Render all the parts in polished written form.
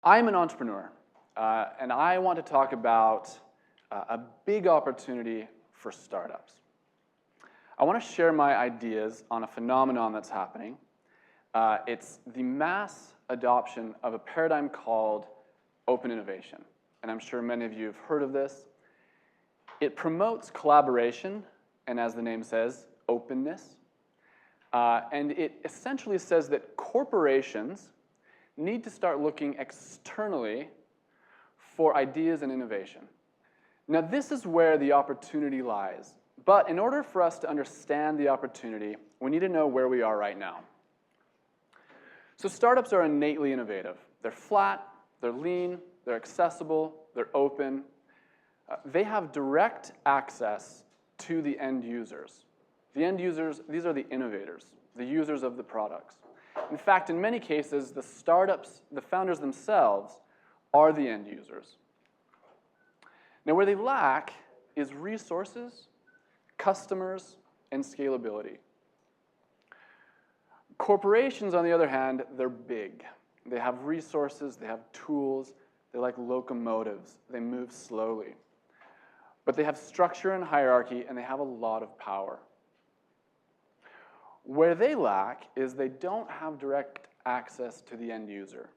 I'm an entrepreneur, and I want to talk about a big opportunity for startups. I want to share my ideas on a phenomenon that's happening. It's the mass adoption of a paradigm called open innovation. And I'm sure many of you have heard of this. It promotes collaboration, and as the name says, openness. And it essentially says that corporations need to start looking externally for ideas and innovation. Now, this is where the opportunity lies. But in order for us to understand the opportunity, we need to know where we are right now. So startups are innately innovative. They're flat, they're lean, they're accessible, they're open. They have direct access to the end users. The end users, these are the innovators, the users of the products. In fact, in many cases, the startups, the founders themselves, are the end users. Now, where they lack is resources, customers, and scalability. Corporations, on the other hand, they're big. They have resources, they have tools, they're like locomotives. They move slowly. But they have structure and hierarchy, and they have a lot of power. Where they lack is they don't have direct access to the end user.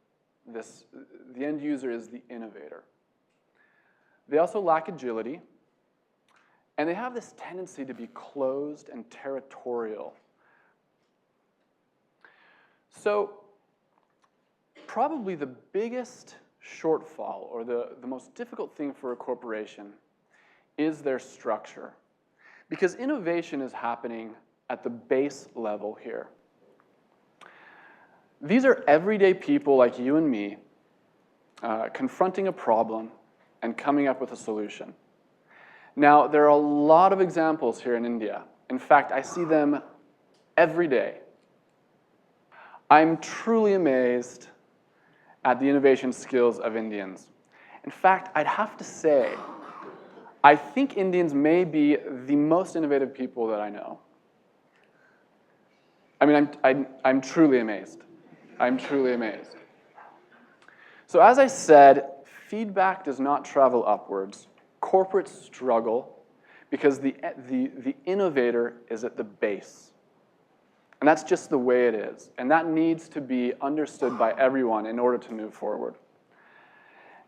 The end user is the innovator. They also lack agility, and they have this tendency to be closed and territorial. So probably the biggest shortfall, or the most difficult thing for a corporation, is their structure. Because innovation is happening at the base level here. These are everyday people like you and me confronting a problem and coming up with a solution. Now, there are a lot of examples here in India. In fact, I see them every day. I'm truly amazed at the innovation skills of Indians. In fact, I'd have to say, I think Indians may be the most innovative people that I know. I mean, I'm truly amazed. I'm truly amazed. So as I said, feedback does not travel upwards. Corporates struggle because the innovator is at the base. And that's just the way it is. And that needs to be understood by everyone in order to move forward.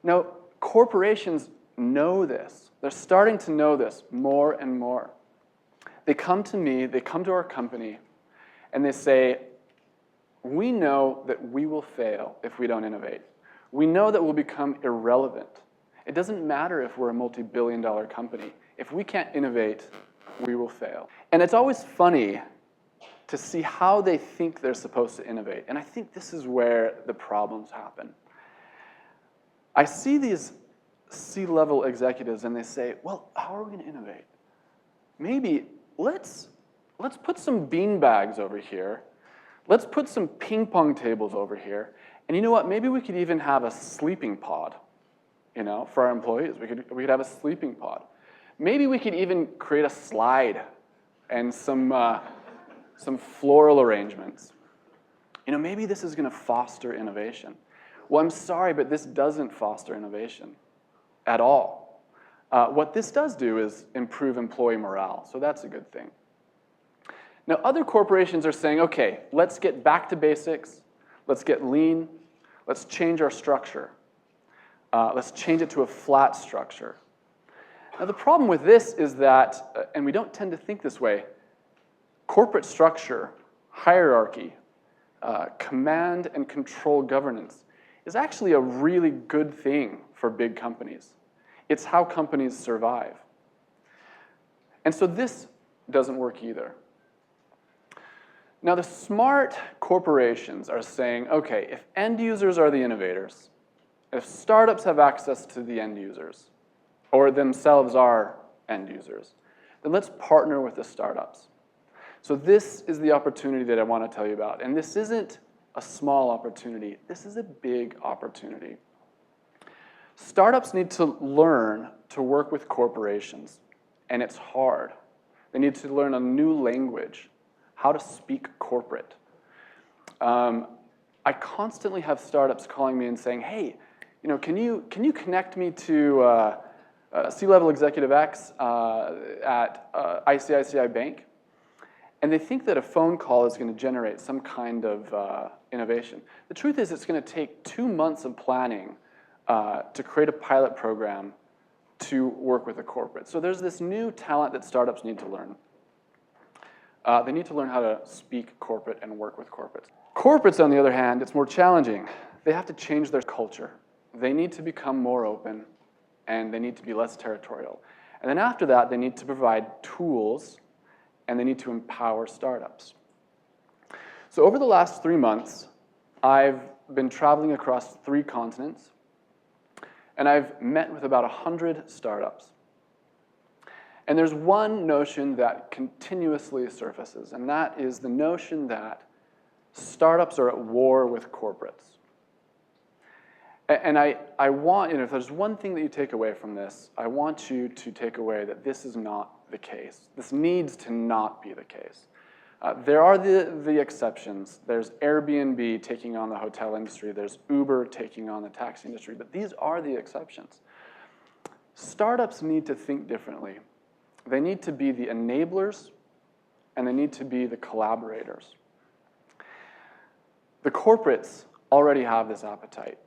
Now, corporations know this. They're starting to know this more and more. They come to me, they come to our company, and they say, we know that we will fail if we don't innovate. We know that we'll become irrelevant. It doesn't matter if we're a multi-billion-dollar company. If we can't innovate, we will fail. And it's always funny to see how they think they're supposed to innovate. And I think this is where the problems happen. I see these C-level executives and they say, well, how are we going to innovate? Maybe let's put some bean bags over here. Let's put some ping pong tables over here. And you know what? Maybe we could even have a sleeping pod, for our employees. We could have a sleeping pod. Maybe we could even create a slide and some floral arrangements. Maybe this is going to foster innovation. Well, I'm sorry, but this doesn't foster innovation at all. What this does do is improve employee morale, so that's a good thing. Now, other corporations are saying, okay, let's get back to basics, let's get lean, let's change our structure. Let's change it to a flat structure. Now, the problem with this is that, and we don't tend to think this way, corporate structure, hierarchy, command and control governance is actually a really good thing for big companies. It's how companies survive. And so this doesn't work either. Now, the smart corporations are saying, okay, if end users are the innovators, if startups have access to the end users, or themselves are end users, then let's partner with the startups. So this is the opportunity that I want to tell you about. And this isn't a small opportunity. This is a big opportunity. Startups need to learn to work with corporations, and it's hard. They need to learn a new language, how to speak corporate. I constantly have startups calling me and saying, hey, can you connect me to C-level executive X at ICICI Bank? And they think that a phone call is going to generate some kind of innovation. The truth is it's going to take 2 months of planning to create a pilot program to work with a corporate. So there's this new talent that startups need to learn. They need to learn how to speak corporate and work with corporates. Corporates, on the other hand, it's more challenging. They have to change their culture. They need to become more open, and they need to be less territorial. And then after that, they need to provide tools, and they need to empower startups. So over the last 3 months, I've been traveling across 3 continents, and I've met with about 100 startups. And there's one notion that continuously surfaces, and that is the notion that startups are at war with corporates. And I want, if there's one thing that you take away from this, I want you to take away that this is not the case. This needs to not be the case. There are the exceptions. There's Airbnb taking on the hotel industry. There's Uber taking on the taxi industry. But these are the exceptions. Startups need to think differently. They need to be the enablers, and they need to be the collaborators. The corporates already have this appetite.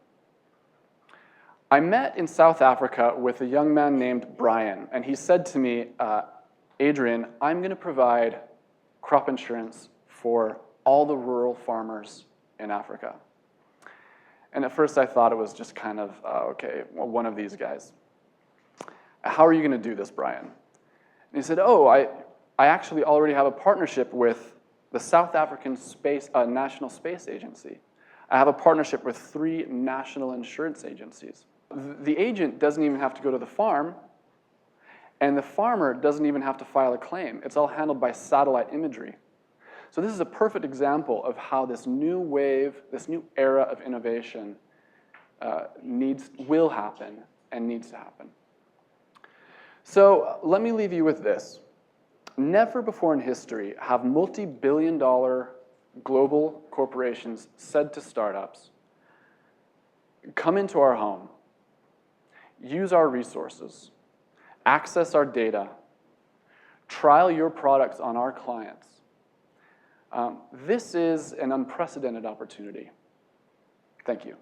I met in South Africa with a young man named Brian, and he said to me, Adrian, I'm going to provide crop insurance for all the rural farmers in Africa. And at first I thought it was just kind of, okay, well, one of these guys. How are you going to do this, Brian? And he said, I actually already have a partnership with the South African National Space Agency. I have a partnership with 3 national insurance agencies. The agent doesn't even have to go to the farm, and the farmer doesn't even have to file a claim. It's all handled by satellite imagery. So this is a perfect example of how this new wave, this new era of innovation will happen and needs to happen. So let me leave you with this. Never before in history have multi-billion-dollar global corporations said to startups, come into our home, use our resources, access our data, trial your products on our clients. This is an unprecedented opportunity. Thank you.